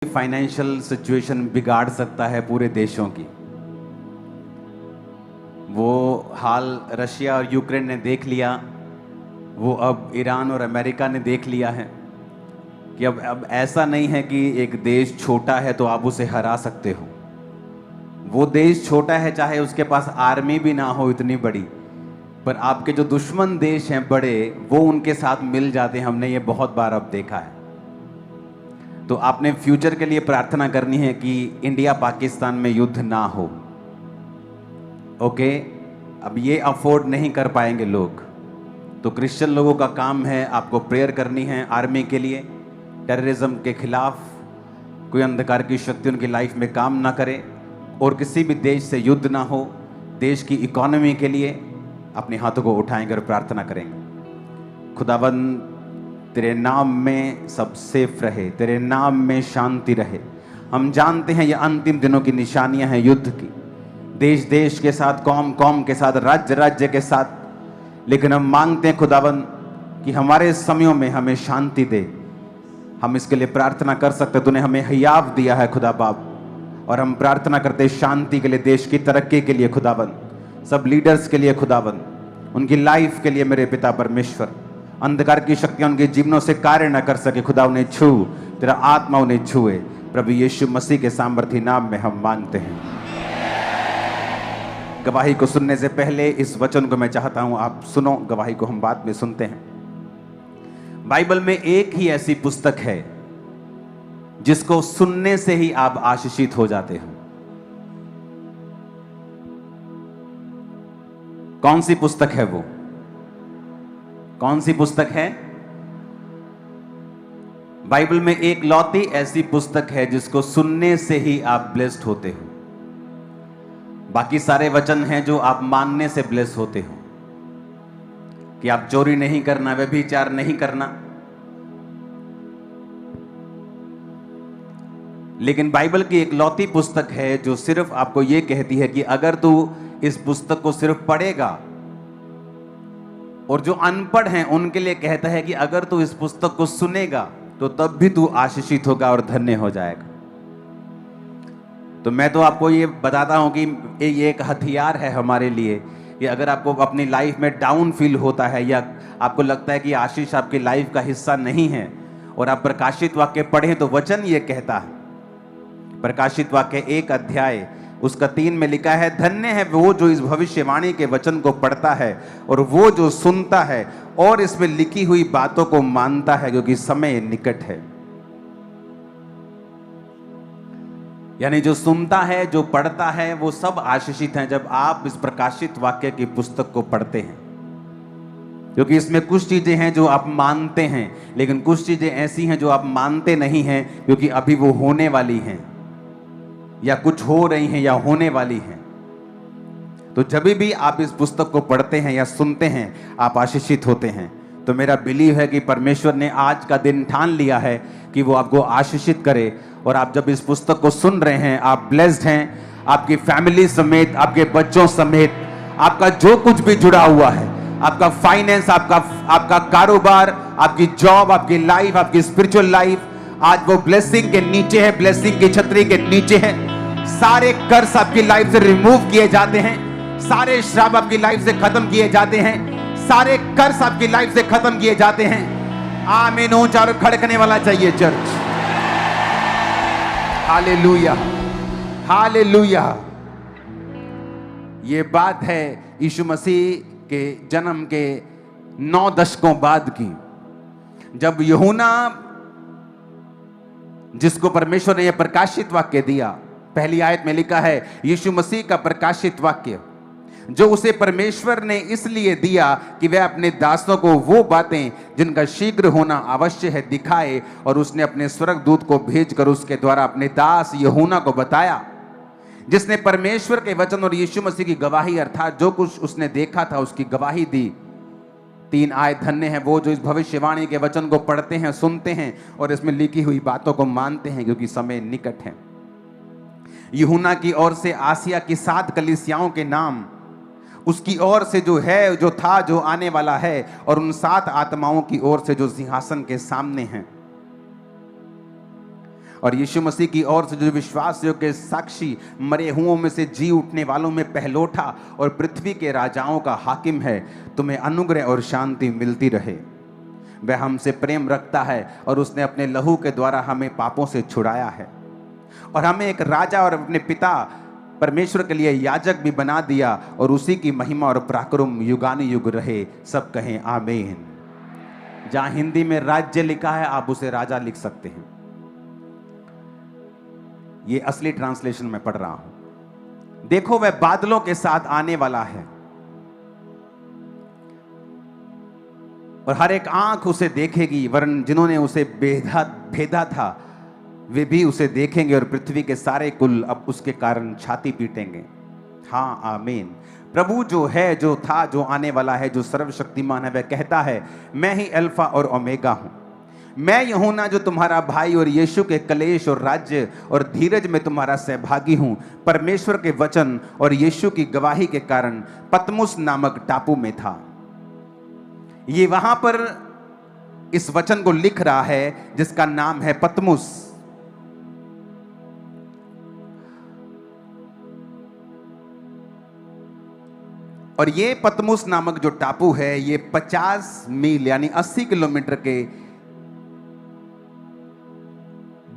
Financial situation बिगाड़ सकता है पूरे देशों की। वो हाल रशिया और यूक्रेन ने देख लिया, वो अब ईरान और अमेरिका ने देख लिया है कि अब ऐसा नहीं है कि एक देश छोटा है तो आप उसे हरा सकते हो। वो देश छोटा है, चाहे उसके पास आर्मी भी ना हो इतनी बड़ी, पर आपके जो दुश्मन देश हैं बड़े, वो उनके साथ मिल जाते हैं। हमने ये बहुत बार अब देखा है। तो आपने फ्यूचर के लिए प्रार्थना करनी है कि इंडिया पाकिस्तान में युद्ध ना हो। ओके, अब ये अफोर्ड नहीं कर पाएंगे लोग, तो क्रिश्चियन लोगों का काम है आपको प्रेयर करनी है आर्मी के लिए, टेररिज्म के खिलाफ कोई अंधकार की शक्ति उनकी लाइफ में काम ना करे और किसी भी देश से युद्ध ना हो। देश की इकोनॉमी के लिए अपने हाथों को उठाएंगे और प्रार्थना करेंगे। खुदावंद, तेरे नाम में सब सेफ रहे, तेरे नाम में शांति रहे। हम जानते हैं ये अंतिम दिनों की निशानियां हैं युद्ध की, देश देश के साथ, कौम कौम के साथ, राज्य राज्य के साथ। लेकिन हम मांगते हैं खुदावंद कि हमारे समयों में हमें शांति दे। हम इसके लिए प्रार्थना कर सकते। तूने हमें हयाव दिया है खुदा बाप, और हम प्रार्थना करते शांति के लिए, देश की तरक्की के लिए खुदावंद, सब लीडर्स के लिए खुदावंद, उनकी लाइफ के लिए मेरे पिता परमेश्वर। अंधकार की शक्तियां उनके जीवनों से कार्य न कर सके खुदा, उन्हें छू, तेरा आत्मा उन्हें छुए। प्रभु यीशु मसीह के सामर्थी नाम में हम मांगते हैं। गवाही को सुनने से पहले इस वचन को मैं चाहता हूं आप सुनो, गवाही को हम बाद में सुनते हैं। बाइबल में एक ही ऐसी पुस्तक है जिसको सुनने से ही आप आशीषित हो जाते हो। कौन सी पुस्तक है वो? कौन सी पुस्तक है? बाइबल में एक लौती ऐसी पुस्तक है जिसको सुनने से ही आप ब्लेस्ड होते हो। बाकी सारे वचन हैं जो आप मानने से ब्लेस होते हो, कि आप चोरी नहीं करना, व्यभिचार नहीं करना। लेकिन बाइबल की एक लौती पुस्तक है जो सिर्फ आपको यह कहती है कि अगर तू इस पुस्तक को सिर्फ पढ़ेगा, और जो अनपढ़ हैं उनके लिए कहता है कि अगर तू इस पुस्तक को सुनेगा तो तब भी तू आशीषित होगा और धन्य हो जाएगा। तो मैं तो आपको ये बताता हूं कि ये एक हथियार है हमारे लिए कि अगर आपको अपनी लाइफ में डाउन फील होता है या आपको लगता है कि आशीष आपकी लाइफ का हिस्सा नहीं है, और आप प्रकाशित वाक्य पढ़ें तो वचन ये कहता है, प्रकाशित वाक्य 1 अध्याय उसका 3 में लिखा है, धन्य है वो जो इस भविष्यवाणी के वचन को पढ़ता है और वो जो सुनता है और इसमें लिखी हुई बातों को मानता है, क्योंकि समय निकट है। यानी जो सुनता है, जो पढ़ता है, वो सब आशीषित हैं जब आप इस प्रकाशित वाक्य की पुस्तक को पढ़ते हैं। क्योंकि इसमें कुछ चीजें हैं जो आप मानते हैं, लेकिन कुछ चीजें ऐसी हैं जो आप मानते नहीं हैं क्योंकि अभी वो होने वाली हैं, या कुछ हो रही हैं या होने वाली हैं। तो जब भी आप इस पुस्तक को पढ़ते हैं या सुनते हैं, आप आशीषित होते हैं। तो मेरा बिलीव है कि परमेश्वर ने आज का दिन ठान लिया है कि वो आपको आशीषित करे, और आप जब इस पुस्तक को सुन रहे हैं आप ब्लेस्ड हैं, आपकी फैमिली समेत, आपके बच्चों समेत, आपका जो कुछ भी जुड़ा हुआ है, आपका फाइनेंस, आपका कारोबार, आपकी जॉब, आपकी लाइफ, आपकी स्पिरिचुअल लाइफ, आज वो ब्लेसिंग के नीचे है, ब्लेसिंग की छतरी के नीचे है। सारे कर्ज आपकी लाइफ से रिमूव किए जाते हैं, सारे श्राप आपकी लाइफ से खत्म किए जाते हैं, सारे कर्ज आपकी लाइफ से खत्म किए जाते हैं। आमीन। ऊंचा और खड़कने वाला चाहिए चर्च। Hallelujah, hallelujah. ये बात है यीशु मसीह के जन्म के 9 दशकों बाद की, जब यूहन्ना, जिसको परमेश्वर ने यह प्रकाशित वाक्य दिया, पहली आयत में लिखा है यीशु मसीह का प्रकाशित वाक्य, जो उसे परमेश्वर ने इसलिए दिया कि वह अपने दासों को वो बातें जिनका शीघ्र होना अवश्य है दिखाए, और उसने अपने स्वर्गदूत को भेजकर उसके द्वारा अपने दास यूहन्ना को बताया, जिसने परमेश्वर के वचन और यीशु मसीह की गवाही, अर्थात जो कुछ उसने देखा था उसकी गवाही दी। 3 आयत, धन्य है वो जो इस भविष्यवाणी के वचन को पढ़ते हैं, सुनते हैं और इसमें लिखी हुई बातों को मानते हैं, क्योंकि समय निकट है। यूहन्ना की ओर से आसिया की 7 कलीसियाओं के नाम, उसकी ओर से जो है, जो था, जो आने वाला है, और उन 7 आत्माओं की ओर से जो सिंहासन के सामने हैं। और यीशु मसीह की ओर से जो विश्वास योग्य साक्षी मरे हुओं में से जी उठने वालों में पहलोठा और पृथ्वी के राजाओं का हाकिम है, तुम्हें अनुग्रह और शांति मिलती रहे। वह हमसे प्रेम रखता है और उसने अपने लहू के द्वारा हमें पापों से छुड़ाया है और हमें एक राजा और अपने पिता परमेश्वर के लिए याजक भी बना दिया, और उसी की महिमा और पराक्रम युगानुयुग रहे। सब कहें आमीन। जहां हिंदी में राज्य लिखा है, आप उसे राजा लिख सकते हैं। ये असली ट्रांसलेशन में पढ़ रहा हूं। देखो, वह बादलों के साथ आने वाला है और हर एक आंख उसे देखेगी, वरन जिन्होंने उसे भेदा था वे भी उसे देखेंगे, और पृथ्वी के सारे कुल अब उसके कारण छाती पीटेंगे। हाँ, आमीन। प्रभु जो है, जो था, जो आने वाला है, जो सर्वशक्तिमान है, वह कहता है, मैं ही अल्फा और ओमेगा हूं। मैं यूहन्ना जो तुम्हारा भाई और यीशु के कलेश और राज्य और धीरज में तुम्हारा सहभागी हूं, परमेश्वर के वचन और यीशु की गवाही के कारण पतमुस नामक टापू में था। ये वहां पर इस वचन को लिख रहा है जिसका नाम है पतमुस। और ये पतमुस नामक जो टापू है, ये 50 मील यानी 80 किलोमीटर के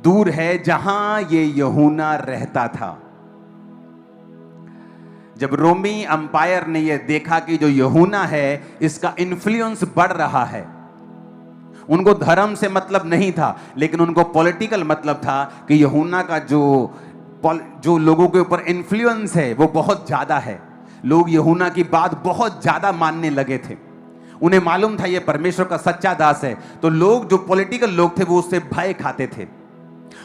दूर है जहां ये यूहन्ना रहता था। जब रोमी अंपायर ने यह देखा कि जो यूहन्ना है इसका इन्फ्लुएंस बढ़ रहा है, उनको धर्म से मतलब नहीं था, लेकिन उनको पॉलिटिकल मतलब था कि यूहन्ना का जो लोगों के ऊपर इन्फ्लुएंस है वो बहुत ज्यादा है। लोग यूहन्ना की बात बहुत ज्यादा मानने लगे थे। उन्हें मालूम था ये परमेश्वर का सच्चा दास है, तो लोग जो पॉलिटिकल लोग थे वो उससे भय खाते थे,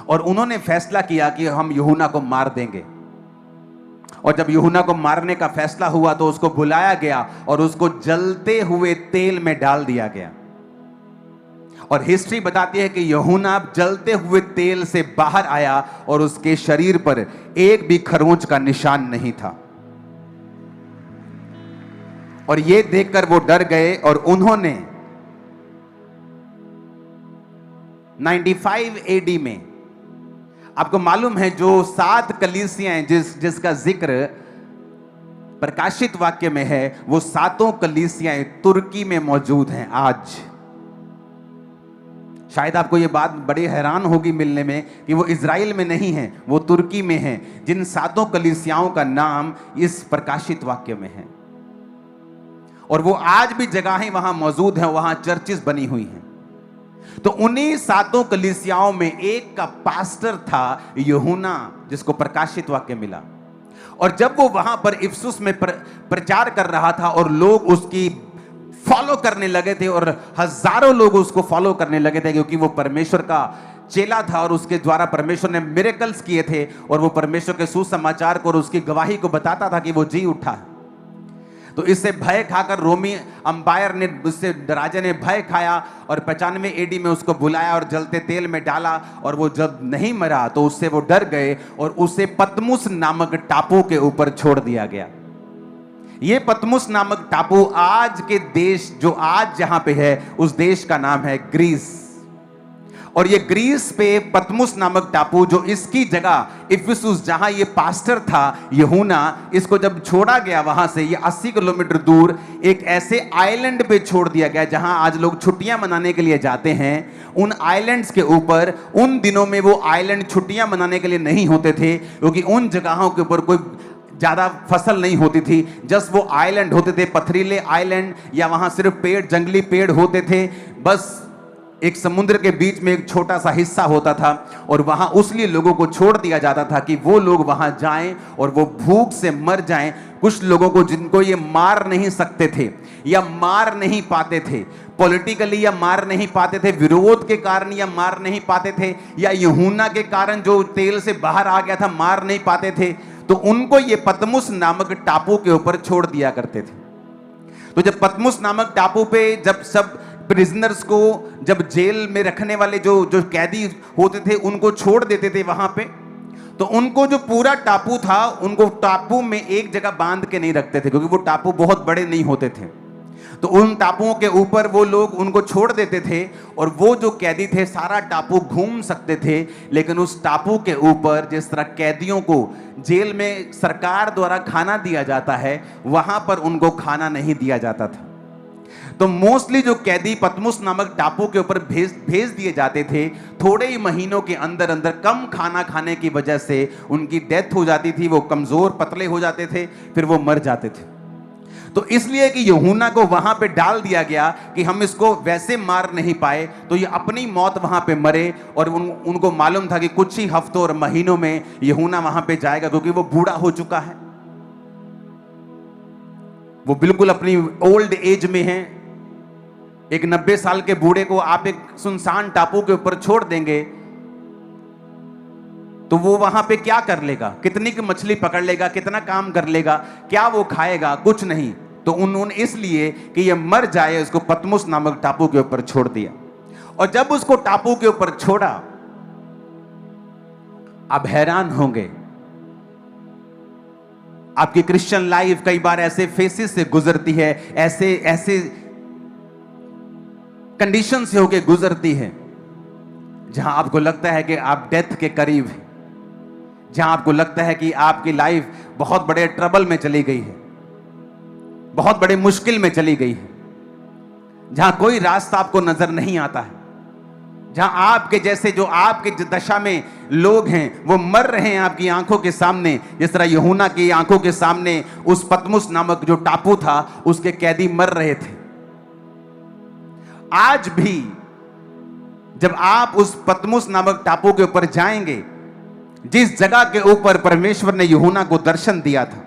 और उन्होंने फैसला किया कि हम यूहन्ना को मार देंगे। और जब यूहन्ना को मारने का फैसला हुआ तो उसको बुलाया गया और उसको जलते हुए तेल में डाल दिया गया। और हिस्ट्री बताती है कि यूहन्ना जलते हुए तेल से बाहर आया और उसके शरीर पर एक भी खरोंच का निशान नहीं था। और ये देखकर वो डर गए और उन्होंने 95 एडी में, आपको मालूम है जो 7 कलीसियां जिसका जिक्र प्रकाशित वाक्य में है, वो 7 कलीसियां तुर्की में मौजूद हैं आज। शायद आपको ये बात बड़ी हैरान होगी मिलने में कि वो इज़राइल में नहीं है, वो तुर्की में है। जिन 7 कलीसियाओं का नाम इस प्रकाशित वाक्य में है, और वो आज भी जगहें वहां मौजूद हैं, वहां चर्चेस बनी हुई हैं। तो उन्हीं 7 कलीसियाओं में एक का पास्टर था यूहन्ना, जिसको प्रकाशित वाक्य मिला। और जब वो वहां पर इफिसुस में प्रचार कर रहा था और लोग उसकी फॉलो करने लगे थे, और हजारों लोग उसको फॉलो करने लगे थे, क्योंकि वो परमेश्वर का चेला था और उसके द्वारा परमेश्वर ने मिरेकल्स किए थे, और वो परमेश्वर के सुसमाचार को और उसकी गवाही को बताता था कि वो जी उठा है। तो इससे भय खाकर रोमी अंपायर ने, उससे राजा ने भय खाया और 95 एडी में उसको बुलाया और जलते तेल में डाला, और वो जब नहीं मरा तो उससे वो डर गए और उसे पतमुस नामक टापू के ऊपर छोड़ दिया गया। ये पतमुस नामक टापू आज के देश, जो आज जहां पे है, उस देश का नाम है ग्रीस। और ये ग्रीस पे पतमुस नामक टापू, जो इसकी जगह इफिसुस जहां ये पास्टर था यूहन्ना, इसको जब छोड़ा गया वहां से, ये 80 किलोमीटर दूर एक ऐसे आइलैंड पे छोड़ दिया गया जहां आज लोग छुट्टियां मनाने के लिए जाते हैं। उन आइलैंड्स के ऊपर, उन दिनों में वो आइलैंड छुट्टियां मनाने के लिए नहीं होते थे, क्योंकि उन जगहों के ऊपर कोई ज्यादा फसल नहीं होती थी। जस्ट वो आइलैंड होते थे, पथरीले आइलैंड, या वहां सिर्फ पेड़, जंगली पेड़ होते थे। बस एक समुद्र के बीच में एक छोटा सा हिस्सा होता था, और वहां उसलिए लोगों को छोड़ दिया जाता था कि वो लोग वहां जाएं और वो भूख से मर जाएं। कुछ लोगों को जिनको ये मार नहीं सकते थे या मार नहीं पाते थे पॉलिटिकली, या मार नहीं पाते थे विरोध के कारण, या मार नहीं पाते थे, या यूहन्ना के कारण जो तेल से बाहर आ गया था मार नहीं पाते थे, तो उनको ये पतमुस नामक टापू के ऊपर छोड़ दिया करते थे। तो जब पतमुस नामक टापू पे जब सब प्रिजनर्स को, जब जेल में रखने वाले जो कैदी होते थे उनको छोड़ देते थे वहां पे, तो उनको जो पूरा टापू था, उनको टापू में एक जगह बांध के नहीं रखते थे, क्योंकि वो टापू बहुत बड़े नहीं होते थे। तो उन टापुओं के ऊपर वो लोग उनको छोड़ देते थे और वो जो कैदी थे सारा टापू घूम सकते थे, लेकिन उस टापू के ऊपर जिस तरह कैदियों को जेल में सरकार द्वारा खाना दिया जाता है, वहां पर उनको खाना नहीं दिया जाता था। तो मोस्टली जो कैदी पतमुस नामक टापू के ऊपर भेज दिए जाते थे, थोड़े ही महीनों के अंदर अंदर कम खाना खाने की वजह से उनकी डेथ हो जाती थी, वो कमजोर पतले हो जाते थे, फिर वो मर जाते थे। तो इसलिए कि यूहन्ना को वहां पे डाल दिया गया कि हम इसको वैसे मार नहीं पाए, तो ये अपनी मौत वहां पे मरे। और उनको मालूम था कि कुछ ही हफ्तों और महीनों में यूहन्ना वहां पे जाएगा, क्योंकि वो बूढ़ा हो चुका है, वो बिल्कुल अपनी ओल्ड एज में है। एक 90 साल के बूढ़े को आप एक सुनसान टापू के ऊपर छोड़ देंगे तो वो वहां पे क्या कर लेगा? कितनी की मछली पकड़ लेगा? कितना काम कर लेगा? क्या वो खाएगा? कुछ नहीं। तो उन्होंने इसलिए कि ये मर जाए उसको पतमुस नामक टापू के ऊपर छोड़ दिया। और जब उसको टापू के ऊपर छोड़ा, आप हैरान होंगे, आपकी क्रिश्चियन लाइफ कई बार ऐसे फेसेस से गुजरती है, ऐसे ऐसे कंडीशन से होके गुजरती है जहां आपको लगता है कि आप डेथ के करीब हैं, जहां आपको लगता है कि आपकी लाइफ बहुत बड़े ट्रबल में चली गई है, बहुत बड़े मुश्किल में चली गई है, जहां कोई रास्ता आपको नजर नहीं आता है, जहां आपके जैसे जो आपके दशा में लोग हैं वो मर रहे हैं आपकी आंखों के सामने, जिस तरह यूहन्ना की आंखों के सामने उस पतमुस नामक जो टापू था उसके कैदी मर रहे थे। आज भी जब आप उस पतमुस नामक टापू के ऊपर जाएंगे, जिस जगह के ऊपर परमेश्वर ने यूहन्ना को दर्शन दिया था,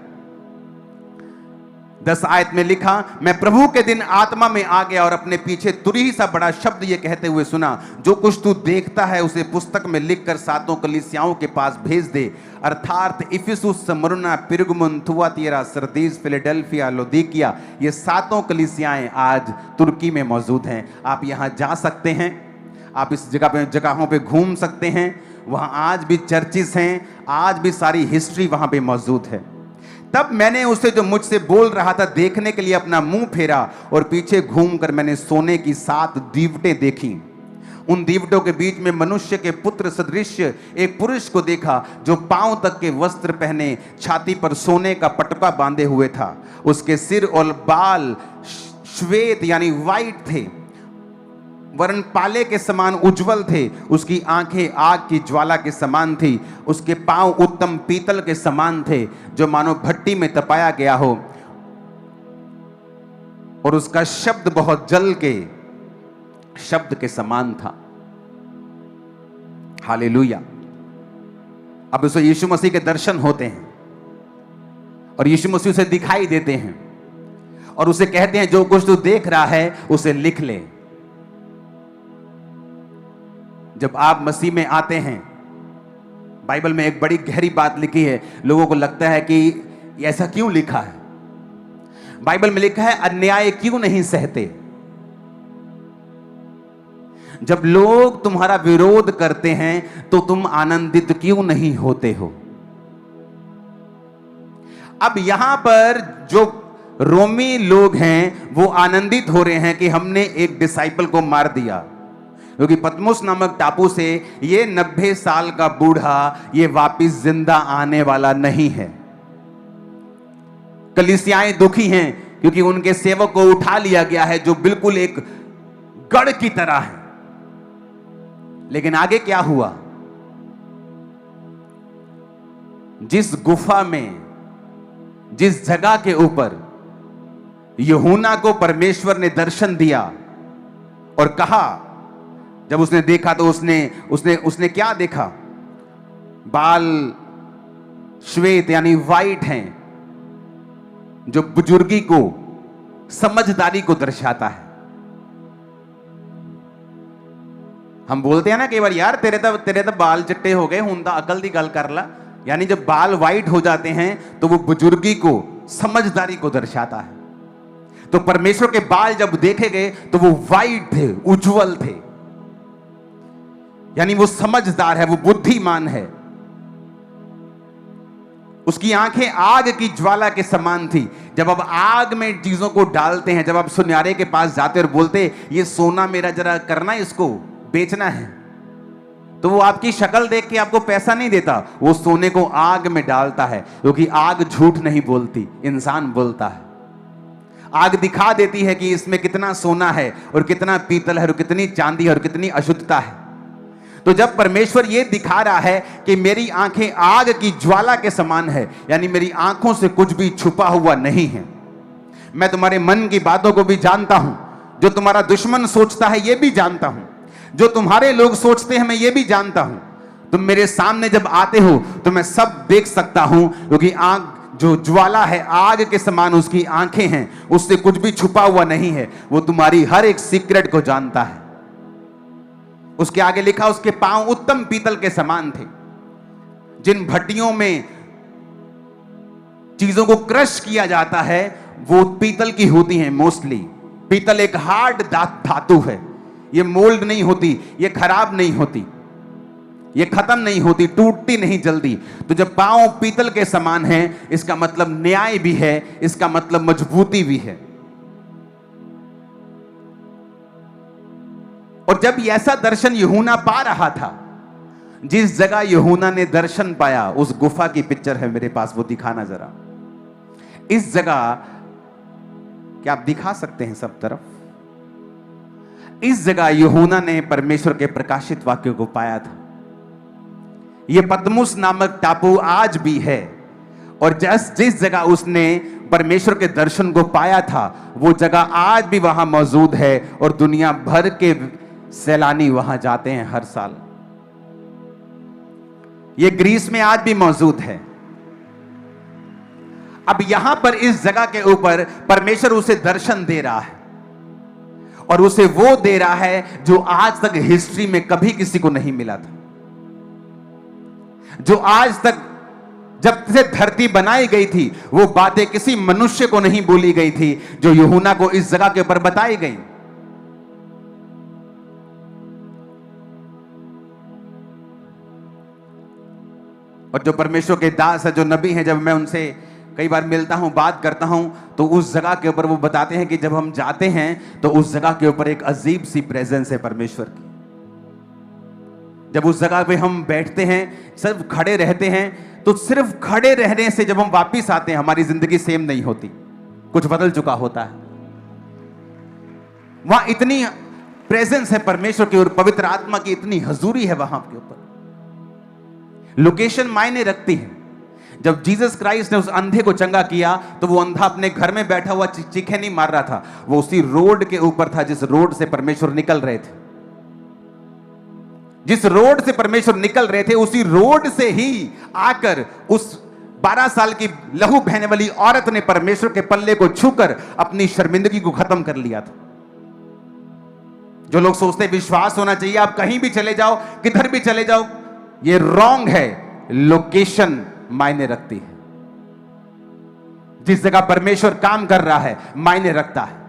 10 आयत में लिखा, मैं प्रभु के दिन आत्मा में आ गया और अपने पीछे तुरही सा बड़ा शब्द ये कहते हुए सुना, जो कुछ तू देखता है उसे पुस्तक में लिखकर 7 कलीसियाओं के पास भेज दे, अर्थात Ephesus, Smyrna, Pergamum, Thyatira, Sardis, Philadelphia, Laodicea. ये 7 कलीसियाएं आज तुर्की में मौजूद हैं। आप यहां जा सकते हैं, आप इस जगहों पे घूम सकते हैं। वहां आज भी चर्चिस हैं, आज भी सारी हिस्ट्री वहां पे मौजूद है। तब मैंने उसे जो मुझसे बोल रहा था देखने के लिए अपना मुंह फेरा और पीछे घूमकर मैंने सोने की 7 दीवटें देखी। उन दीवटों के बीच में मनुष्य के पुत्र सदृश एक पुरुष को देखा, जो पांव तक के वस्त्र पहने, छाती पर सोने का पटका बांधे हुए था। उसके सिर और बाल श्वेत यानी वाइट थे, वरन पाले के समान उज्जवल थे। उसकी आंखें आग की ज्वाला के समान थी। उसके पांव उत्तम पीतल के समान थे, जो मानो भट्टी में तपाया गया हो। और उसका शब्द बहुत जल के शब्द के समान था। हालेलुया। अब उसे यीशु मसीह के दर्शन होते हैं और यीशु मसीह उसे दिखाई देते हैं और उसे कहते हैं, जो कुछ तू देख रहा है उसे लिख ले। जब आप मसीह में आते हैं, बाइबल में एक बड़ी गहरी बात लिखी है। लोगों को लगता है कि ऐसा क्यों लिखा है? बाइबल में लिखा है, अन्याय क्यों नहीं सहते? जब लोग तुम्हारा विरोध करते हैं तो तुम आनंदित क्यों नहीं होते हो? अब यहां पर जो रोमी लोग हैं वो आनंदित हो रहे हैं कि हमने एक डिसाइपल को मार दिया, क्योंकि पतमुस नामक टापू से ये 90 साल का बूढ़ा ये वापिस जिंदा आने वाला नहीं है। कलीसियाएं दुखी हैं क्योंकि उनके सेवक को उठा लिया गया है, जो बिल्कुल एक गढ़ की तरह है। लेकिन आगे क्या हुआ? जिस गुफा में, जिस जगह के ऊपर यूहन्ना को परमेश्वर ने दर्शन दिया और कहा, जब उसने देखा तो उसने क्या देखा? बाल श्वेत यानी वाइट हैं, जो बुजुर्गी को, समझदारी को दर्शाता है। हम बोलते हैं ना कई बार, यार तेरे तो बाल चिट्टे हो गए, हुंदा अकल दी गल कर ला। यानी जब बाल वाइट हो जाते हैं तो वो बुजुर्गी को, समझदारी को दर्शाता है। तो परमेश्वर के बाल जब देखे गए तो वो वाइट थे, उज्जवल थे, यानी वो समझदार है, वो बुद्धिमान है। उसकी आंखें आग की ज्वाला के समान थी। जब आप आग में चीजों को डालते हैं, जब आप सुनारे के पास जाते और बोलते ये सोना मेरा जरा करना, इसको बेचना है, तो वो आपकी शक्ल देख के आपको पैसा नहीं देता, वो सोने को आग में डालता है, क्योंकि आग झूठ नहीं बोलती, इंसान बोलता है। आग दिखा देती है कि इसमें कितना सोना है और कितना पीतल है और कितनी चांदी है और कितनी अशुद्धता है। तो जब परमेश्वर ये दिखा रहा है कि मेरी आंखें आग की ज्वाला के समान है, यानी मेरी आंखों से कुछ भी छुपा हुआ नहीं है। मैं तुम्हारे मन की बातों को भी जानता हूं, जो तुम्हारा दुश्मन सोचता है ये भी जानता हूं, जो तुम्हारे लोग सोचते हैं मैं ये भी जानता हूं। तुम मेरे सामने जब आते हो तो मैं सब देख सकता हूं, क्योंकि आग जो ज्वाला है आग के समान उसकी आंखें हैं, उससे कुछ भी छुपा हुआ नहीं है। वो तुम्हारी हर एक सीक्रेट को जानता है। उसके आगे लिखा, उसके पांव उत्तम पीतल के समान थे। जिन भट्टियों में चीजों को क्रश किया जाता है वो पीतल की होती हैं मोस्टली। पीतल एक हार्ड धातु है, ये मोल्ड नहीं होती, ये खराब नहीं होती, ये खत्म नहीं होती, टूटती नहीं जल्दी। तो जब पांव पीतल के समान है, इसका मतलब न्याय भी है, इसका मतलब मजबूती भी है। और जब ऐसा दर्शन यूहन्ना पा रहा था, जिस जगह यूहन्ना ने दर्शन पाया, उस गुफा की पिक्चर है मेरे पास, वो दिखाना जरा। इस जगह क्या आप दिखा सकते हैं सब तरफ? इस जगह यूहन्ना ने परमेश्वर के प्रकाशित वाक्य को पाया था। यह पतमुस नामक टापू आज भी है, और जिस जगह उसने परमेश्वर के दर्शन को पाया था, वो जगह आज भी वहां मौजूद है, और दुनिया भर के सैलानी वहां जाते हैं हर साल। ये ग्रीस में आज भी मौजूद है। अब यहां पर इस जगह के ऊपर परमेश्वर उसे दर्शन दे रहा है, और उसे वो दे रहा है जो आज तक हिस्ट्री में कभी किसी को नहीं मिला था। जो आज तक जब से धरती बनाई गई थी, वो बातें किसी मनुष्य को नहीं बोली गई थी, जो यूहन्ना को इस जगह के ऊपर बताई गई। और जो परमेश्वर के दास है, जो नबी हैं, जब मैं उनसे कई बार मिलता हूं, बात करता हूं, तो उस जगह के ऊपर वो बताते हैं कि जब हम जाते हैं तो उस जगह के ऊपर एक अजीब सी प्रेजेंस है परमेश्वर की। जब उस जगह पे हम बैठते हैं, सिर्फ खड़े रहते हैं, तो सिर्फ खड़े रहने से जब हम वापिस आते हैं, हमारी जिंदगी सेम नहीं होती, कुछ बदल चुका होता है। वहां इतनी प्रेजेंस है परमेश्वर की और पवित्र आत्मा की इतनी हजूरी है वहां के ऊपर। लोकेशन मायने रखती है। जब जीसस क्राइस्ट ने उस अंधे को चंगा किया, तो वो अंधा अपने घर में बैठा हुआ चीखे नहीं मार रहा था, वो उसी रोड के ऊपर था जिस रोड से परमेश्वर निकल रहे थे। जिस रोड से परमेश्वर निकल रहे थे, उसी रोड से ही आकर उस 12 साल की लहू बहने वाली औरत ने परमेश्वर के पल्ले को छूकर अपनी शर्मिंदगी को खत्म कर लिया था। जो लोग सोचते विश्वास होना चाहिए, आप कहीं भी चले जाओ, किधर भी चले जाओ, ये रॉन्ग है। लोकेशन मायने रखती है। जिस जगह परमेश्वर काम कर रहा है मायने रखता है।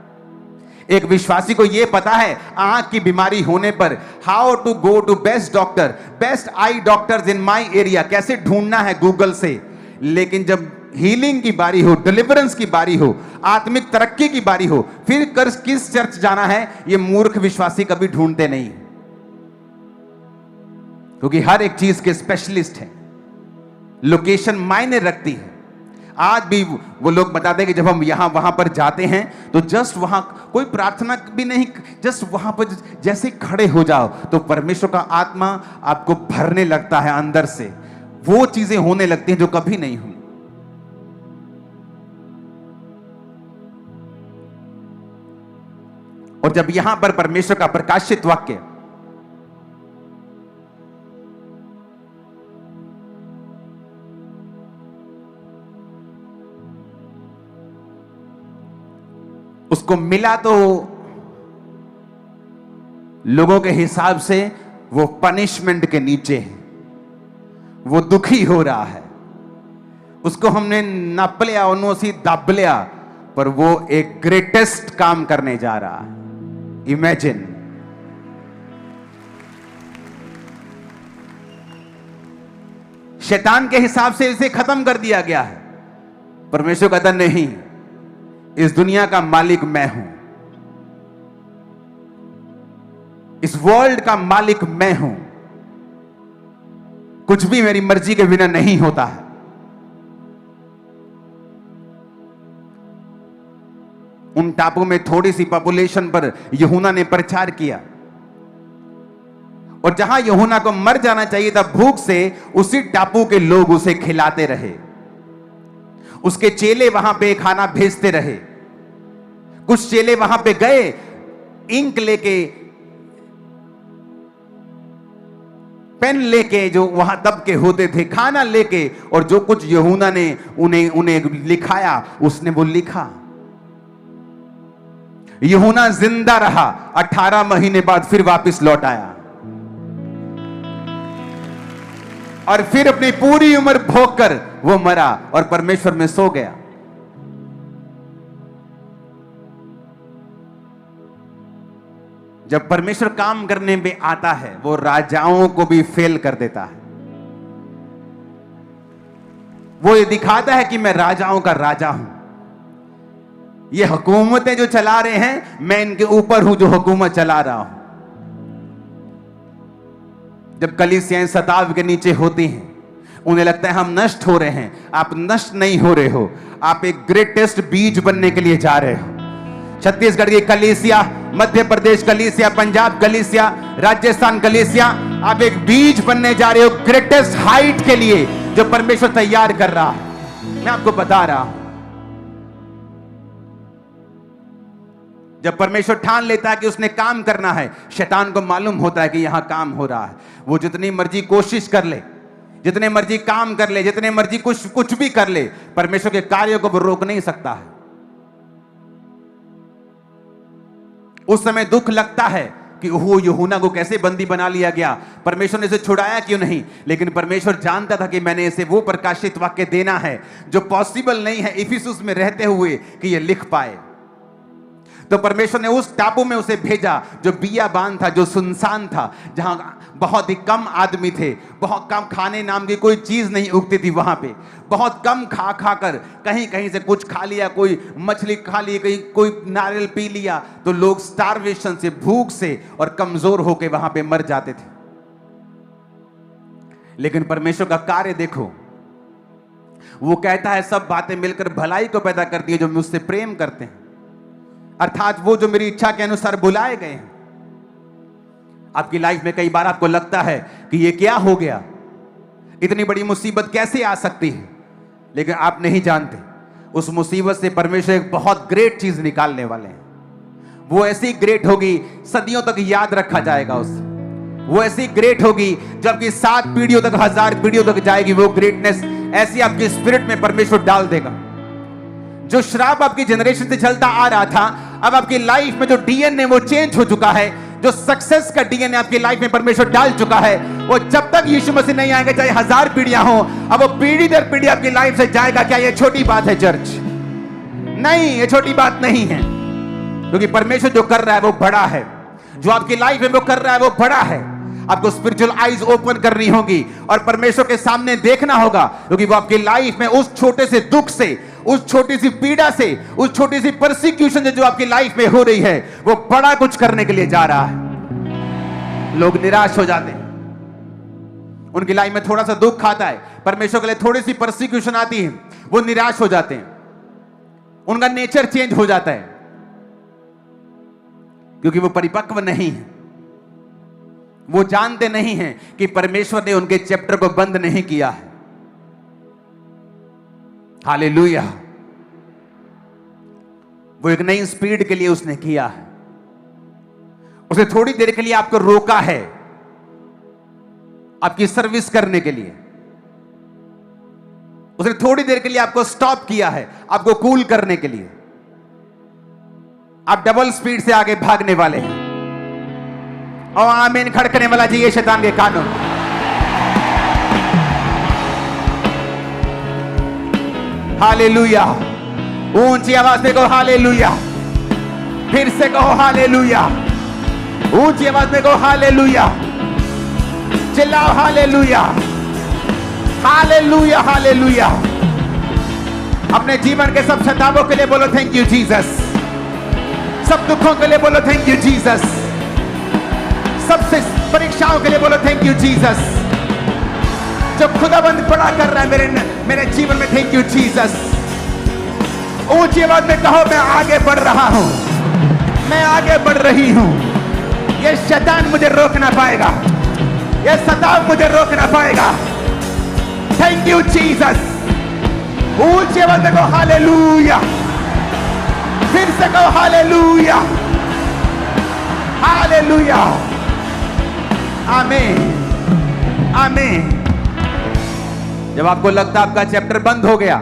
एक विश्वासी को यह पता है आंख की बीमारी होने पर how to go to best doctor, best eye doctors in my area, कैसे ढूंढना है गूगल से। लेकिन जब हीलिंग की बारी हो, डिलीवरेंस की बारी हो, आत्मिक तरक्की की बारी हो, फिर किस चर्च जाना है, यह मूर्ख विश्वासी कभी ढूंढते नहीं, क्योंकि हर एक चीज के स्पेशलिस्ट हैं। लोकेशन मायने रखती है। आज भी वो लोग बताते हैं कि जब हम यहां वहां पर जाते हैं, तो जस्ट वहां कोई प्रार्थना भी नहीं, जस्ट वहां पर जैसे खड़े हो जाओ तो परमेश्वर का आत्मा आपको भरने लगता है अंदर से। वो चीजें होने लगती हैं जो कभी नहीं हुई। और जब यहां पर परमेश्वर का प्रकाशित वाक्य उसको मिला, तो लोगों के हिसाब से वो पनिशमेंट के नीचे है, वो दुखी हो रहा है, उसको हमने नप लिया, उन्होंने दब लिया, पर वो एक ग्रेटेस्ट काम करने जा रहा है। इमेजिन, शैतान के हिसाब से इसे खत्म कर दिया गया है। परमेश्वर कहता नहीं, इस दुनिया का मालिक मैं हूं, इस वर्ल्ड का मालिक मैं हूं, कुछ भी मेरी मर्जी के बिना नहीं होता है। उन टापू में थोड़ी सी पॉपुलेशन पर यूहन्ना ने प्रचार किया, और जहां यूहन्ना को मर जाना चाहिए था भूख से, उसी टापू के लोग उसे खिलाते रहे। उसके चेले वहां पे खाना भेजते रहे। कुछ चेले वहां पे गए इंक लेके, पेन लेके, जो वहां तब के होते थे, खाना लेके, और जो कुछ यूहन्ना ने उन्हें लिखाया उसने वो लिखा। यूहन्ना जिंदा रहा, 18 महीने बाद फिर वापस लौट आया और फिर अपनी पूरी उम्र भोग कर वो मरा और परमेश्वर में सो गया। जब परमेश्वर काम करने में आता है, वो राजाओं को भी फेल कर देता है। वो ये दिखाता है कि मैं राजाओं का राजा हूं। ये हुकूमतें जो चला रहे हैं, मैं इनके ऊपर हूं जो हुकूमत चला रहा हूं। जब कलीसियाएं सताव के नीचे होती हैं, उन्हें लगता है हम नष्ट हो रहे हैं। आप नष्ट नहीं हो रहे हो, आप एक ग्रेटेस्ट बीज बनने के लिए जा रहे हो। छत्तीसगढ़ की कलीसिया, मध्य प्रदेश कलीसिया, पंजाब कलीसिया, राजस्थान कलीसिया, आप एक बीज बनने जा रहे हो ग्रेटेस्ट हाइट के लिए, जो परमेश्वर तैयार कर रहा है। मैं आपको बता रहा हूं, जब परमेश्वर ठान लेता है कि उसने काम करना है, शैतान को मालूम होता है कि यहां काम हो रहा है। वो जितनी मर्जी कोशिश कर ले, जितने मर्जी काम कर ले, जितने मर्जी कुछ भी कर ले, परमेश्वर के कार्यों को वो रोक नहीं सकता है। उस समय दुख लगता है कि वो यूहन्ना को कैसे बंदी बना लिया गया, परमेश्वर ने इसे छुड़ाया क्यों नहीं। लेकिन परमेश्वर जानता था कि मैंने इसे वो प्रकाशित वाक्य देना है जो पॉसिबल नहीं है इफिसुस में रहते हुए कि ये लिख पाए। तो परमेश्वर ने उस टापू में उसे भेजा जो बियाबान था, जो सुनसान था, जहां बहुत ही कम आदमी थे, बहुत कम, खाने नाम की कोई चीज नहीं उगती थी वहां पे। बहुत कम खा खा कर कहीं कहीं से कुछ खा लिया, कोई मछली खा ली, कहीं कोई नारियल पी लिया, तो लोग स्टारवेशन से, भूख से और कमजोर होकर वहां पे मर जाते थे। लेकिन परमेश्वर का कार्य देखो, वो कहता है सब बातें मिलकर भलाई को पैदा करती है जो मुझसे प्रेम करते हैं, अर्थात वो जो मेरी इच्छा के अनुसार बुलाए गए हैं। आपकी लाइफ में कई बार आपको लगता है कि ये क्या हो गया, इतनी बड़ी मुसीबत कैसे आ सकती है, लेकिन आप नहीं जानते उस मुसीबत से परमेश्वर एक बहुत ग्रेट चीज निकालने वाले हैं। वो ऐसी ग्रेट होगी सदियों तक याद रखा जाएगा उसे। वो ऐसी ग्रेट होगी जबकि 7 पीढ़ियों तक, 1000 पीढ़ियों तक जाएगी। वो ग्रेटनेस ऐसी आपकी स्पिरिट में परमेश्वर डाल देगा। जो श्राप आपकी जनरेशन से चलता आ रहा था, अब आपकी लाइफ में जो डीएनए वो चेंज हो चुका है। जो सक्सेस का डीएनए आपकी लाइफ में परमेश्वर डाल चुका है, वो जब तक यीशु मसीह नहीं आएगा, चाहे 1000 पीढ़ियां हो, अब वो पीढ़ी दर पीढ़ी आपकी लाइफ से जाएगा। क्या ये छोटी बात है चर्च? नहीं, ये छोटी बात नहीं है, क्योंकि परमेश्वर जो कर रहा है वो बड़ा है। जो आपकी लाइफ में वो कर रहा है वो बड़ा है। आपको स्पिरिचुअल आईज ओपन करनी होगी और परमेश्वर के सामने देखना होगा, क्योंकि वो आपकी लाइफ में उस छोटे से दुख से, उस छोटी सी पीड़ा से, उस छोटी सी परसिक्यूशन से जो आपकी लाइफ में हो रही है, वो बड़ा कुछ करने के लिए जा रहा है। लोग निराश हो जाते हैं, उनकी लाइफ में थोड़ा सा दुख आता है, परमेश्वर के लिए थोड़ी सी परसिक्यूशन आती है, वो निराश हो जाते हैं, उनका नेचर चेंज हो जाता है, क्योंकि वो परिपक्व नहीं है। वो जानते नहीं हैं कि परमेश्वर ने उनके चैप्टर को बंद नहीं किया है। हालेलुया। वो एक नई स्पीड के लिए उसने किया है। उसने थोड़ी देर के लिए आपको रोका है, आपकी सर्विस करने के लिए। उसने थोड़ी देर के लिए आपको स्टॉप किया है, आपको कूल करने के लिए। आप डबल स्पीड से आगे भागने वाले हैं। और आमीन खड़कने वाला चाहिए शैतान के कानून। हालेलुया। ऊंची आवाज में कहो हालेलुया। फिर से कहो हालेलुया। ऊंची आवाज में कहो हालेलुया। चिल्लाओ हालेलुया, हालेलुया हालेलुया। अपने जीवन के सब शताब्दों के लिए बोलो थैंक यू जीसस। सब दुखों के लिए बोलो थैंक यू जीसस। सबसे परीक्षाओं के लिए बोलो थैंक यू जीसस। जो खुदाबंद बड़ा कर रहा है मेरे जीवन में, थैंक यू जीसस। ऊंची आवाज में कहो मैं आगे बढ़ रहा हूं, मैं आगे बढ़ रही हूं। ये शैतान मुझे रोक ना पाएगा, ये सताव मुझे रोक ना पाएगा। Thank you Jesus. ऊंची आवाज में कहो हालेलुया। फिर से कहो हालेलुया हालेलुया। आमीन आमीन। जब आपको लगता आपका चैप्टर बंद हो गया,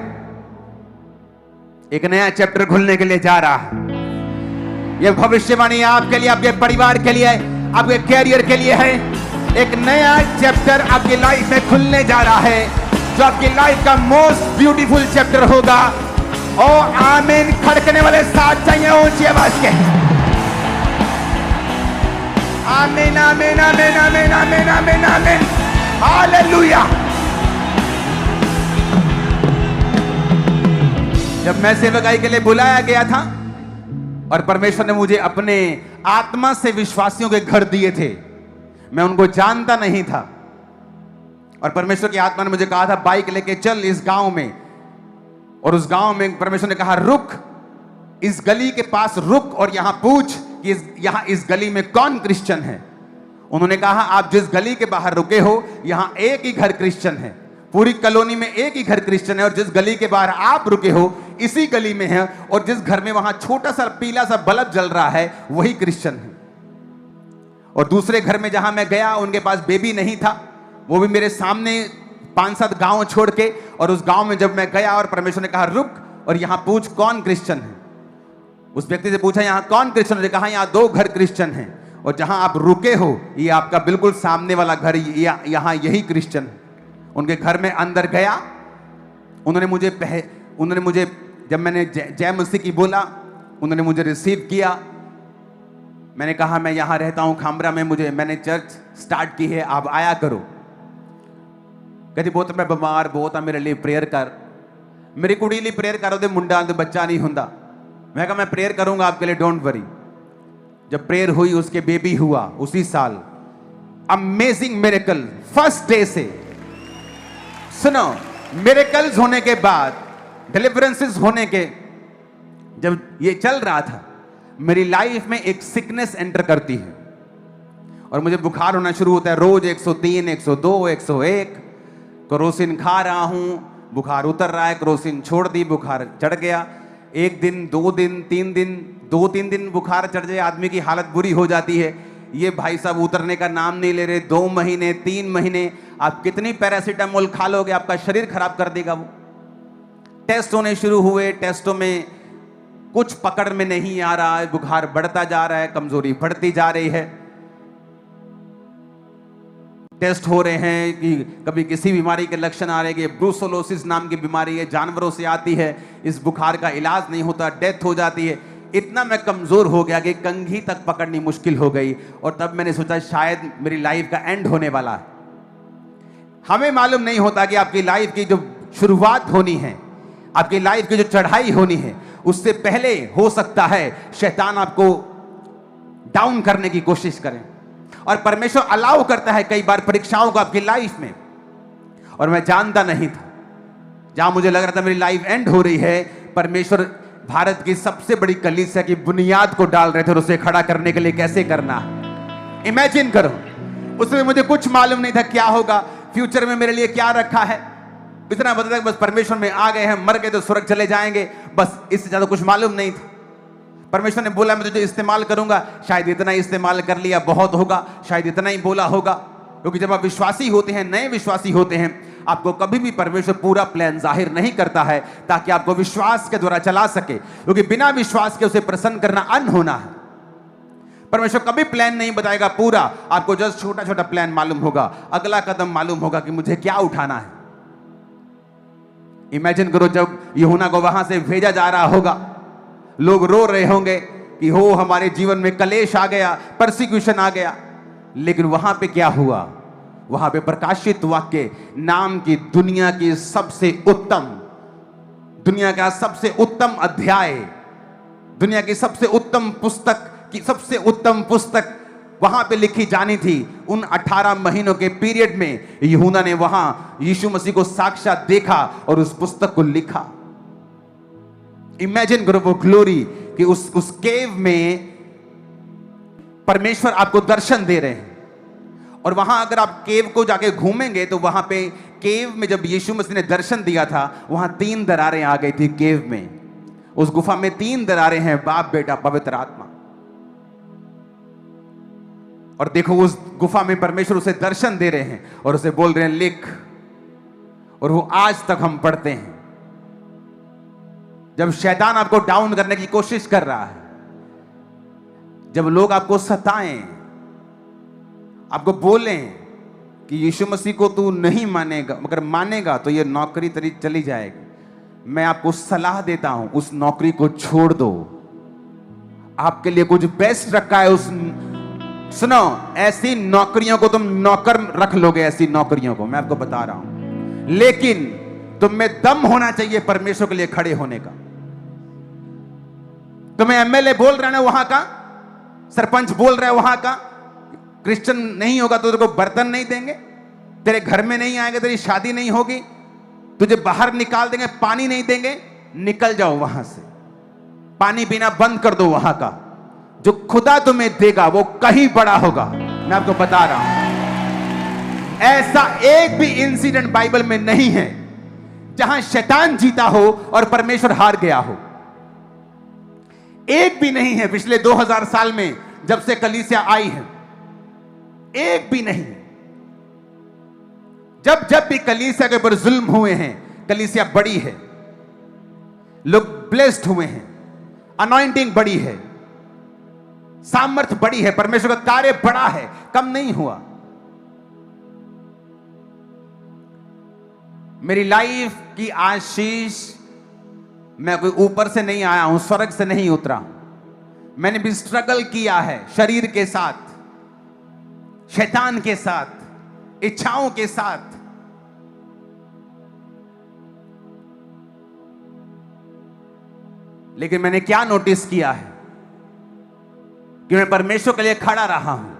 एक नया चैप्टर खुलने के लिए जा रहा है। यह भविष्यवाणी आपके लिए, आपके परिवार के लिए, आपके कैरियर के लिए है। एक नया चैप्टर आपकी लाइफ में खुलने जा रहा है, जो आपकी लाइफ का मोस्ट ब्यूटीफुल चैप्टर होगा। ओ आमीन। खड़कने वाले साथ चाहिए ऊंची आवाज के। आमीन आमीन आमीन आमीन आमीन आमीन आमीन। हालेलुया। जब मैं सेवकाई के लिए बुलाया गया था और परमेश्वर ने मुझे अपने आत्मा से विश्वासियों के घर दिए थे, मैं उनको जानता नहीं था। और परमेश्वर की आत्मा ने मुझे कहा था बाइक लेके चल इस गांव में, और उस गांव में परमेश्वर ने कहा रुक, इस गली के पास रुक और यहां पूछ कि यहां इस गली में कौन क्रिश्चियन है। उन्होंने कहा आप जिस गली के बाहर रुके हो यहां एक ही घर क्रिश्चियन है, पूरी कॉलोनी में एक ही घर क्रिश्चियन है, और जिस गली के बाहर आप रुके हो इसी गली में है, और जिस घर में वहां छोटा सा पीला सा बल्ब जल रहा है वही क्रिश्चियन है। और दूसरे घर में जहां मैं गया उनके पास बेबी नहीं था, वो भी मेरे सामने 5-7 गांव छोड़ के। और उस गांव में जब मैं गया और परमेश्वर ने कहा रुक और यहां पूछ कौन क्रिश्चियन है। उस व्यक्ति से पूछा यहां कौन क्रिश्चियन है, कहा यहां 2 घर क्रिश्चियन हैं, और जहां आप रुके हो ये आपका बिल्कुल सामने वाला घर, यहां यही क्रिश्चियन है। उनके घर में अंदर गया, उन्होंने मुझे जब मैंने जय मसीह की बोला, उन्होंने मुझे रिसीव किया। मैंने कहा मैं यहां रहता हूं खामरा में, मैंने चर्च स्टार्ट की है, आप आया करो। कहती बहुत मैं बीमार बहुत, मेरे लिए प्रेयर कर। मेरी कुड़ी लिए प्रेयर करो तो मुंडा तो बच्चा नहीं होता। मैं कहा मैं प्रेयर करूंगा आपके लिए, डोंट वरी। जब प्रेयर हुई उसके बेबी हुआ उसी साल। अमेजिंग मिरेकल फर्स्ट डे से। सुनो, मिरेकल्स होने के बाद, डिलीवरेंसेस होने के, जब ये चल रहा था मेरी लाइफ में एक सिकनेस एंटर करती है और मुझे बुखार होना शुरू होता है। रोज 103, 102, 101 क्रोसिन खा रहा हूं, बुखार उतर रहा है, क्रोसिन छोड़ दी, बुखार चढ़ गया। 1 दिन 2 दिन 3 दिन 2-3 दिन बुखार चढ़ जाए आदमी की हालत बुरी हो जाती है। ये भाई साहब उतरने का नाम नहीं ले रहे। 2 महीने 3 महीने आप कितनी पैरासीटामोल खा लोगे, आपका शरीर खराब कर देगा वो। टेस्ट होने शुरू हुए, टेस्टों में कुछ पकड़ में नहीं आ रहा है, बुखार बढ़ता जा रहा है, कमजोरी बढ़ती जा रही है। टेस्ट हो रहे हैं कि कभी किसी बीमारी के लक्षण आ रहे हैं कि ब्रूसेलोसिस नाम की बीमारी है, जानवरों से आती है, इस बुखार का इलाज नहीं होता, डेथ हो जाती है। इतना मैं कमजोर हो गया कि कंघी तक पकड़नी मुश्किल हो गई। और तब मैंने सोचा शायद मेरी लाइफ का एंड होने वाला है। हमें मालूम नहीं होता कि आपकी लाइफ की जो शुरुआत होनी है, आपकी लाइफ की जो चढ़ाई होनी है, उससे पहले हो सकता है शैतान आपको डाउन करने की कोशिश करे। और परमेश्वर अलाउ करता है कई बार परीक्षाओं को आपकी लाइफ में। और मैं जानता नहीं था, जहां मुझे लग रहा था मेरी लाइफ एंड हो रही है, परमेश्वर भारत की सबसे बड़ी कलीसिया की बुनियाद को डाल रहे थे और उसे खड़ा करने के लिए कैसे करना है। इमेजिन करो, उसमें मुझे कुछ मालूम नहीं था क्या होगा, फ्यूचर में मेरे लिए क्या रखा है। इतना पता था बस परमेश्वर में आ गए हैं, मर गए तो स्वर्ग चले जाएंगे, बस इससे ज्यादा कुछ मालूम नहीं था। परमेश्वर ने बोला मैं तुझे इस्तेमाल करूंगा, शायद इतना ही इस्तेमाल कर लिया बहुत होगा, शायद इतना ही बोला होगा। क्योंकि जब आप विश्वासी होते हैं, नए विश्वासी होते हैं, आपको कभी भी परमेश्वर पूरा प्लान जाहिर नहीं करता है ताकि आपको विश्वास के द्वारा चला सके, क्योंकि बिना विश्वास के उसे प्रसन्न करना अन होना है। परमेश्वर कभी प्लान नहीं बताएगा पूरा, आपको जस्ट छोटा छोटा प्लान मालूम होगा, अगला कदम मालूम होगा कि मुझे क्या उठाना है। इमेजिन करो जब यूहन्ना को वहां से भेजा जा रहा होगा, लोग रो रहे होंगे कि हो हमारे जीवन में कलेश आ गया, परसिक्यूशन आ गया। लेकिन वहां पे क्या हुआ, वहां पे प्रकाशित वाक्य नाम की दुनिया की सबसे उत्तम, दुनिया का सबसे उत्तम अध्याय, दुनिया की सबसे उत्तम पुस्तक की सबसे उत्तम पुस्तक वहां पे लिखी जानी थी। उन 18 महीनों के पीरियड में यूहन्ना ने वहां यीशु मसीह को साक्षात देखा और उस पुस्तक को लिखा। इमेजिन करो वो ग्लोरी कि उस केव में परमेश्वर आपको दर्शन दे रहे हैं। और वहां अगर आप केव को जाके घूमेंगे तो वहां पे केव में जब यीशु मसीह ने दर्शन दिया था, वहां 3 दरारें आ गई थी केव में। उस गुफा में 3 दरारें हैं, बाप, बेटा, पवित्र आत्मा। और देखो उस गुफा में परमेश्वर उसे दर्शन दे रहे हैं और उसे बोल रहे हैं लिख। और वो आज तक हम पढ़ते हैं। जब शैतान आपको डाउन करने की कोशिश कर रहा है, जब लोग आपको सताएं, आपको बोलें कि यीशु मसीह को तू नहीं मानेगा, मगर मानेगा तो ये नौकरी तेरी चली जाएगी, मैं आपको सलाह देता हूं उस नौकरी को छोड़ दो। आपके लिए कुछ बेस्ट रखा है। सुनो, ऐसी नौकरियों को तुम नौकर रख लोगे, ऐसी नौकरियों को मैं आपको बता रहा हूं, लेकिन तुम में दम होना चाहिए परमेश्वर के लिए खड़े होने का। तुम्हें एमएलए बोल रहा है ना वहां का, सरपंच बोल रहा है वहां का, क्रिश्चियन नहीं होगा तो तेरे को बर्तन नहीं देंगे, तेरे घर में नहीं आएंगे, तेरी शादी नहीं होगी, तुझे बाहर निकाल देंगे, पानी नहीं देंगे, निकल जाओ वहां से, पानी पीना बंद कर दो वहां का। जो खुदा तुम्हें देगा वो कहीं बड़ा होगा, मैं आपको बता रहा हूं। ऐसा एक भी इंसिडेंट बाइबल में नहीं है जहां शैतान जीता हो और परमेश्वर हार गया हो। एक भी नहीं है पिछले 2000 साल में जब से कलीसिया आई है, एक भी नहीं। जब जब भी कलीसिया के ऊपर जुल्म हुए हैं, कलीसिया बड़ी है, लोग ब्लेस्ड हुए हैं, अनॉइंटिंग बड़ी है, सामर्थ्य बड़ी है, परमेश्वर का कार्य बड़ा है, कम नहीं हुआ। मेरी लाइफ की आशीष, मैं कोई ऊपर से नहीं आया हूं, स्वर्ग से नहीं उतरा। मैंने भी स्ट्रगल किया है शरीर के साथ, शैतान के साथ, इच्छाओं के साथ। लेकिन मैंने क्या नोटिस किया है कि मैं परमेश्वर के लिए खड़ा रहा हूं।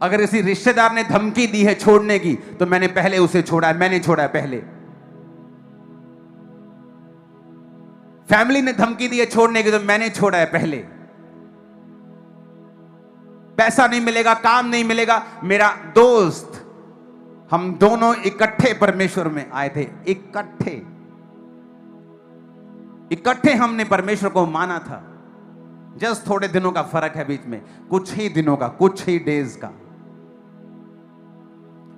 अगर किसी रिश्तेदार ने धमकी दी है छोड़ने की, तो मैंने पहले उसे छोड़ा है, मैंने छोड़ा है पहले। फैमिली ने धमकी दी है छोड़ने की, तो मैंने छोड़ा है पहले। पैसा नहीं मिलेगा, काम नहीं मिलेगा, मेरा दोस्त, हम दोनों इकट्ठे परमेश्वर में आए थे, इकट्ठे हमने परमेश्वर को माना था। जस्ट थोड़े दिनों का फर्क है बीच में, कुछ ही दिनों का, कुछ ही डेज का।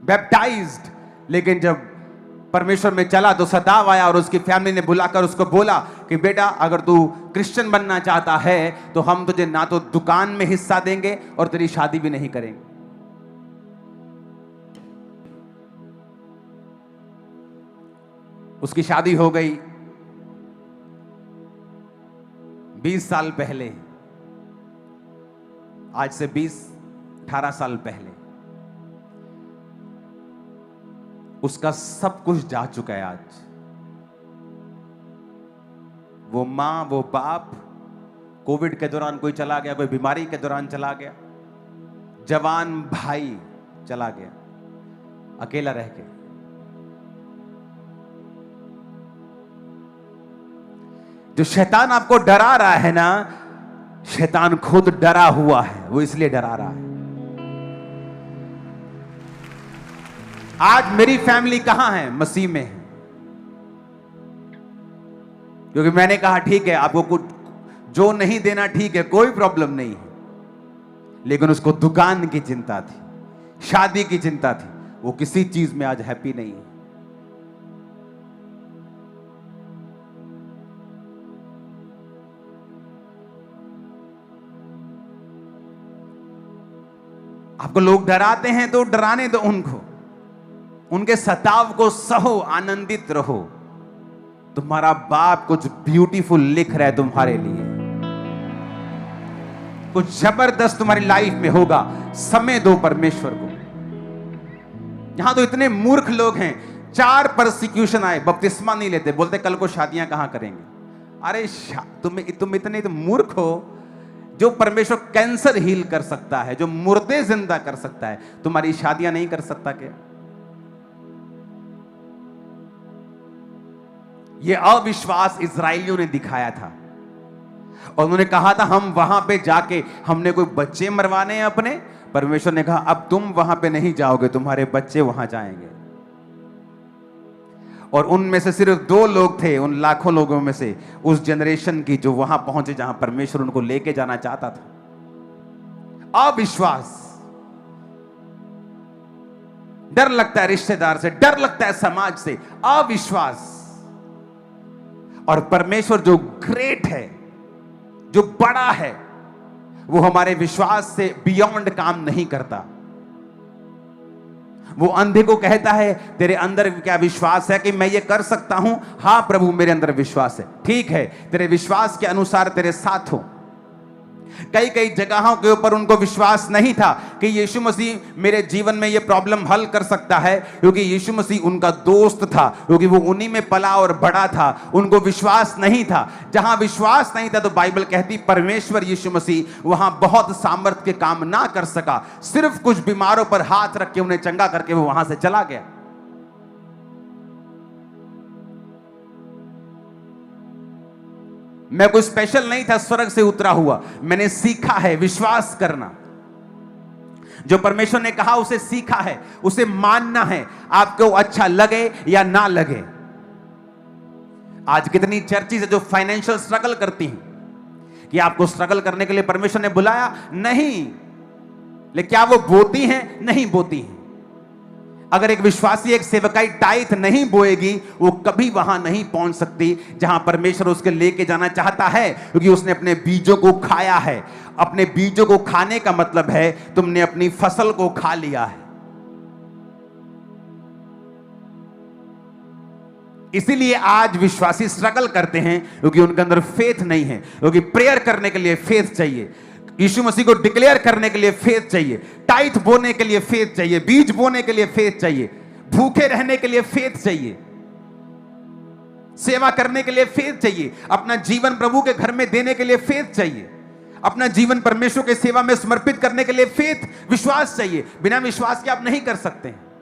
बैप्टाइज्ड, लेकिन जब परमेश्वर में चला तो सताव आया और उसकी फैमिली ने बुलाकर उसको बोला कि बेटा, अगर तू क्रिश्चियन बनना चाहता है तो हम तुझे ना तो दुकान में हिस्सा देंगे और तेरी शादी भी नहीं करेंगे। उसकी शादी हो गई 20 साल पहले, आज से 18 साल पहले। उसका सब कुछ जा चुका है आज। वो मां, वो बाप, कोविड के दौरान कोई चला गया, कोई बीमारी के दौरान चला गया, जवान भाई चला गया, अकेला रह के। जो शैतान आपको डरा रहा है ना, शैतान खुद डरा हुआ है, वो इसलिए डरा रहा है। आज मेरी फैमिली कहां है? मसीह में है। क्योंकि मैंने कहा ठीक है, आपको कुछ जो नहीं देना ठीक है, कोई प्रॉब्लम नहीं है, लेकिन उसको दुकान की चिंता थी, शादी की चिंता थी, वो किसी चीज में आज हैप्पी नहीं है। आपको लोग डराते हैं तो डराने दो उनको, उनके सताव को सहो, आनंदित रहो। तुम्हारा बाप कुछ ब्यूटीफुल लिख रहा है तुम्हारे लिए, कुछ जबरदस्त तुम्हारी लाइफ में होगा। समय दो परमेश्वर को। यहां तो इतने मूर्ख लोग हैं, 4 परसिक्यूशन आए, बपतिस्मा नहीं लेते, बोलते कल को शादियां कहां करेंगे। अरे तुम इतने तो मूर्ख हो। जो परमेश्वर कैंसर हील कर सकता है, जो मुर्दे जिंदा कर सकता है, तुम्हारी शादियां नहीं कर सकता क्या? यह अविश्वास इजरायलियों ने दिखाया था और उन्होंने कहा था हम वहां पे जाके हमने कोई बच्चे मरवाने हैं अपने। परमेश्वर ने कहा अब तुम वहां पे नहीं जाओगे, तुम्हारे बच्चे वहां जाएंगे। और उनमें से सिर्फ 2 लोग थे, उन लाखों लोगों में से, उस जनरेशन की, जो वहां पहुंचे जहां परमेश्वर उनको लेके जाना चाहता था। अविश्वास। डर लगता है रिश्तेदार से, डर लगता है समाज से, अविश्वास। और परमेश्वर जो ग्रेट है, जो बड़ा है, वो हमारे विश्वास से बियॉन्ड काम नहीं करता। वो अंधे को कहता है तेरे अंदर क्या विश्वास है कि मैं ये कर सकता हूं? हां प्रभु, मेरे अंदर विश्वास है। ठीक है, तेरे विश्वास के अनुसार तेरे साथ हो। कई कई जगहों के ऊपर उनको विश्वास नहीं था कि यीशु मसीह मेरे जीवन में ये प्रॉब्लम हल कर सकता है, क्योंकि यीशु मसीह उनका दोस्त था, क्योंकि वो उन्हीं में पला और बड़ा था। उनको विश्वास नहीं था। जहां विश्वास नहीं था तो बाइबल कहती परमेश्वर यीशु मसीह वहां बहुत सामर्थ्य के काम ना कर सका। सिर्फ कुछ बीमारों पर हाथ रख के उन्हें चंगा करके वो वहां से चला गया। मैं कोई स्पेशल नहीं था, स्वर्ग से उतरा हुआ। मैंने सीखा है विश्वास करना। जो परमेश्वर ने कहा उसे सीखा है, उसे मानना है, आपको अच्छा लगे या ना लगे। आज कितनी चर्चें है जो फाइनेंशियल स्ट्रगल करती हैं कि आपको स्ट्रगल करने के लिए परमेश्वर ने बुलाया नहीं, लेकिन क्या वो बोती हैं? नहीं बोती हैं। अगर एक विश्वासी, एक सेवकाई टाइथ नहीं बोएगी, वो कभी वहां नहीं पहुंच सकती जहां परमेश्वर उसके लेके जाना चाहता है, क्योंकि उसने अपने बीजों को खाया है। अपने बीजों को खाने का मतलब है तुमने अपनी फसल को खा लिया है। इसीलिए आज विश्वासी स्ट्रगल करते हैं, क्योंकि उनके अंदर फेथ नहीं है। क्योंकि प्रेयर करने के लिए फेथ चाहिए, यीशु मसीह को डिक्लेयर करने के लिए फेथ चाहिए, टाइथ बोने के लिए फेथ चाहिए, बीज बोने के लिए फेथ चाहिए, भूखे रहने के लिए फेथ चाहिए, सेवा करने के लिए फेथ चाहिए, अपना जीवन प्रभु के घर में देने के लिए फेथ चाहिए, अपना जीवन परमेश्वर के सेवा में समर्पित करने के लिए फेथ, विश्वास चाहिए। बिना विश्वास के आप नहीं कर सकते हैं।